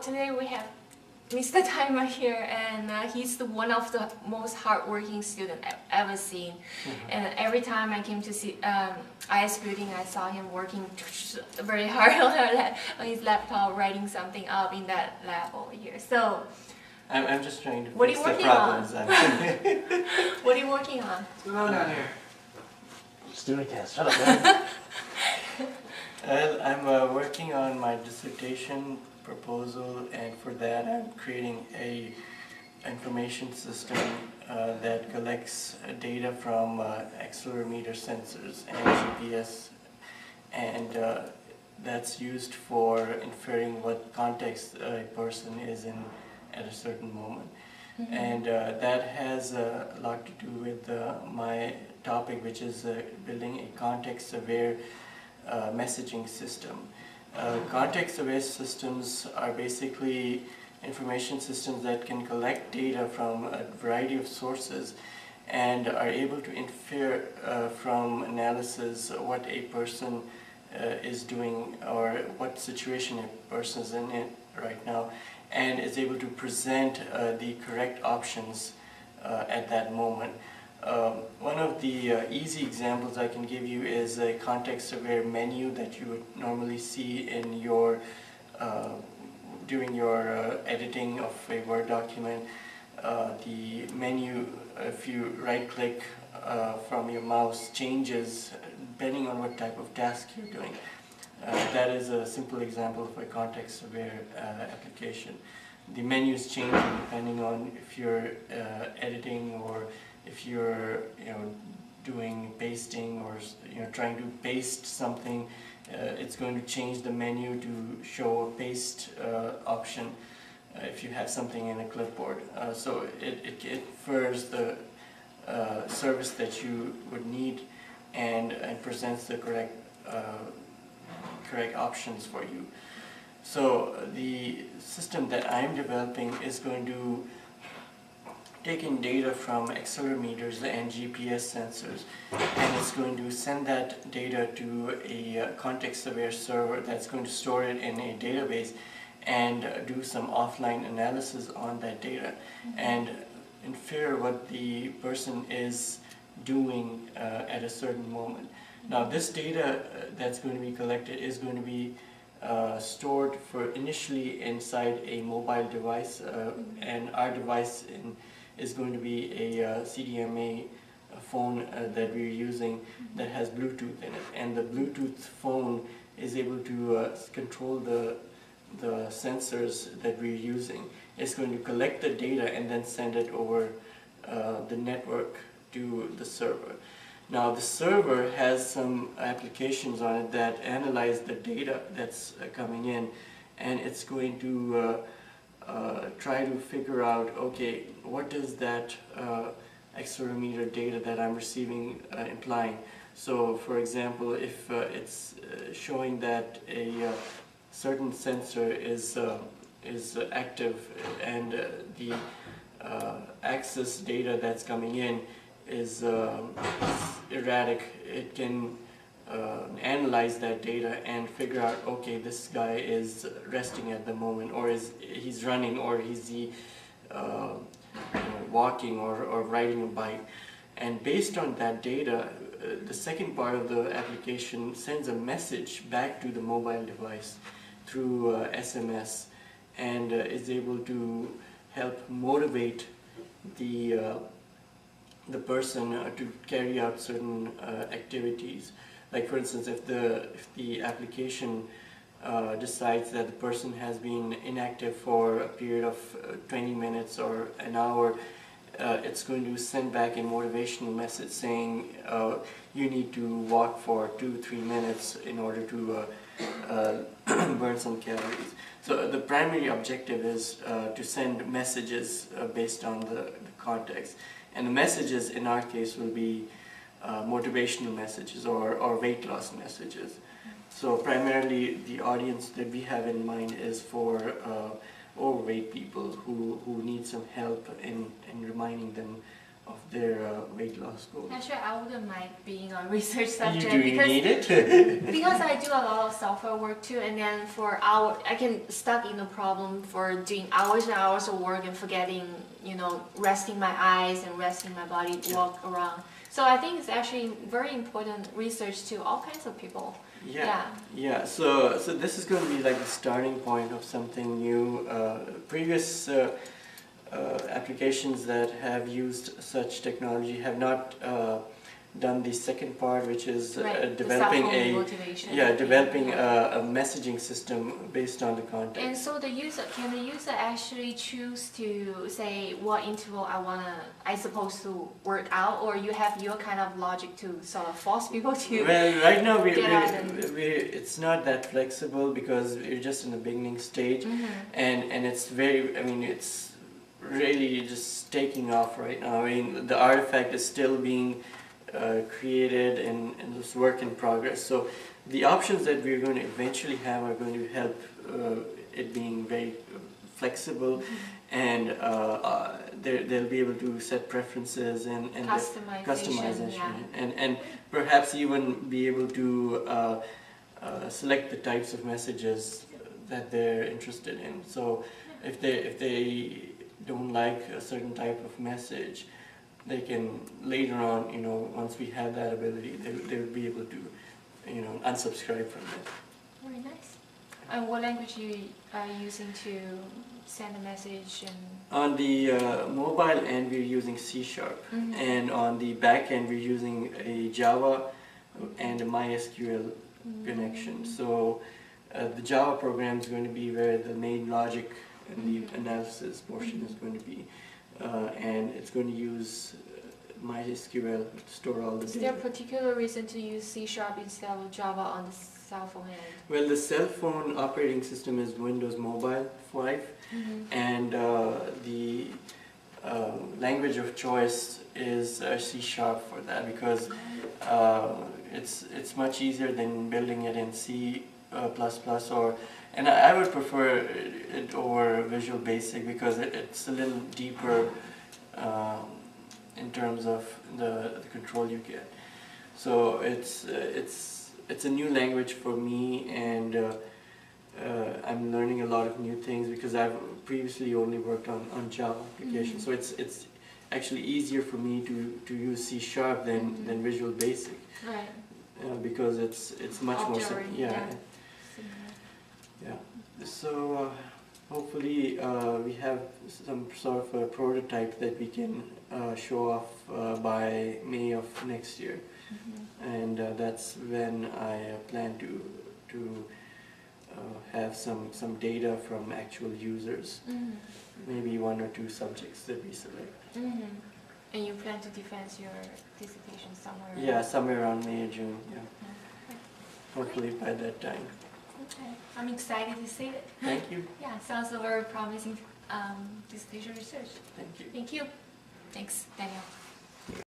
Today we have Mr. Taimur here, and he's one of the most hardworking students I've ever seen. And every time I came to see IS building, I saw him working very hard on his laptop, writing something up in that lab over here. So I'm just trying to what fix are you the working problems. What are you working on? What's going on down here? StudentCast, shut up, man. Well, I'm working on my dissertation proposal, and for that I'm creating a information system that collects data from accelerometer sensors and GPS, and that's used for inferring what context a person is in at a certain moment. And that has a lot to do with my topic, which is building a context-aware messaging system. Context-aware systems are basically information systems that can collect data from a variety of sources and are able to infer from analysis what a person is doing or what situation a person is in right now, and is able to present the correct options at that moment. One of the easy examples I can give you is a context-aware menu that you would normally see in your during your editing of a Word document. The menu, if you right-click from your mouse, changes depending on what type of task you're doing. That is a simple example of a context-aware application. The menus change depending on if you're editing or if you're doing pasting or trying to paste something. It's going to change the menu to show a paste option if you have something in a clipboard. So it infers the service that you would need and presents the correct options for you. So the system that I'm developing is going to take in data from accelerometers and GPS sensors, and it's going to send that data to a context-aware server that's going to store it in a database and do some offline analysis on that data and infer what the person is doing at a certain moment. Now this data that's going to be collected is going to be stored for initially inside a mobile device, and our device is going to be a CDMA phone that we're using that has Bluetooth in it, and the Bluetooth phone is able to control the sensors that we're using. It's going to collect the data and then send it over the network to the server. Now the server has some applications on it that analyze the data that's coming in, and it's going to try to figure out, okay, what does that accelerometer data that I'm receiving implying? So for example, if it's showing that a certain sensor is active and the access data that's coming in is erratic, it can analyze that data and figure out, okay, this guy is resting at the moment, or he's running, or he's walking or riding a bike. And based on that data, the second part of the application sends a message back to the mobile device through SMS, and is able to help motivate the person to carry out certain activities. Like for instance, if the application decides that the person has been inactive for a period of 20 minutes or an hour, it's going to send back a motivational message saying you need to walk for 2-3 minutes in order to burn some calories. So the primary objective is to send messages based on the context. And the messages in our case will be motivational messages or weight loss messages. So primarily the audience that we have in mind is for overweight people who need some help in reminding them their weight loss goals. Actually, I wouldn't mind being a research subject You because need it? because I do a lot of software work too, and then for hour I can stuck in a problem for doing hours and hours of work and forgetting, resting my eyes and resting my body, walk around. So I think it's actually very important research to all kinds of people. Yeah. So this is going to be like the starting point of something new. Previous applications that have used such technology have not done the second part, which is developing a messaging system based on the context. And so can the user actually choose to say what interval I supposed to work out, or you have your kind of logic to sort of force people to? Well, right now it's not that flexible because we're just in the beginning stage, and it's it's really just taking off right now. I mean, the artifact is still being created and this work in progress. So the options that we're going to eventually have are going to help it being very flexible, and they'll be able to set preferences and customization and perhaps even be able to select the types of messages that they're interested in. So if they don't like a certain type of message, they can later on, once we have that ability, they'll be able to, unsubscribe from it. Very nice. And what language are you using to send a message? On the mobile end, we're using C#, and on the back end, we're using a Java and a MySQL connection. So the Java program is going to be where the main logic and the analysis portion is going to be. And it's going to use MySQL to store all the data. Is there a particular reason to use C# instead of Java on the cell phone end? Well, the cell phone operating system is Windows Mobile 5, and the language of choice is C# for that, because it's much easier than building it in C++, and I would prefer it over Visual Basic because it's a little deeper in terms of the control you get. So it's a new language for me, and I'm learning a lot of new things because I've previously only worked on Java applications. So it's actually easier for me to use C# than Visual Basic, right? Because it's much more simple. So hopefully we have some sort of a prototype that we can show off by May of next year, and that's when I plan to have some data from actual users, maybe 1 or 2 subjects that we select. And you plan to defend your dissertation somewhere? Yeah, somewhere around May or June. Yeah, hopefully by that time. Okay, I'm excited to see it. Thank you. Yeah, sounds a very promising dissertation research. Thank you. Thank you. Thanks, Daniel.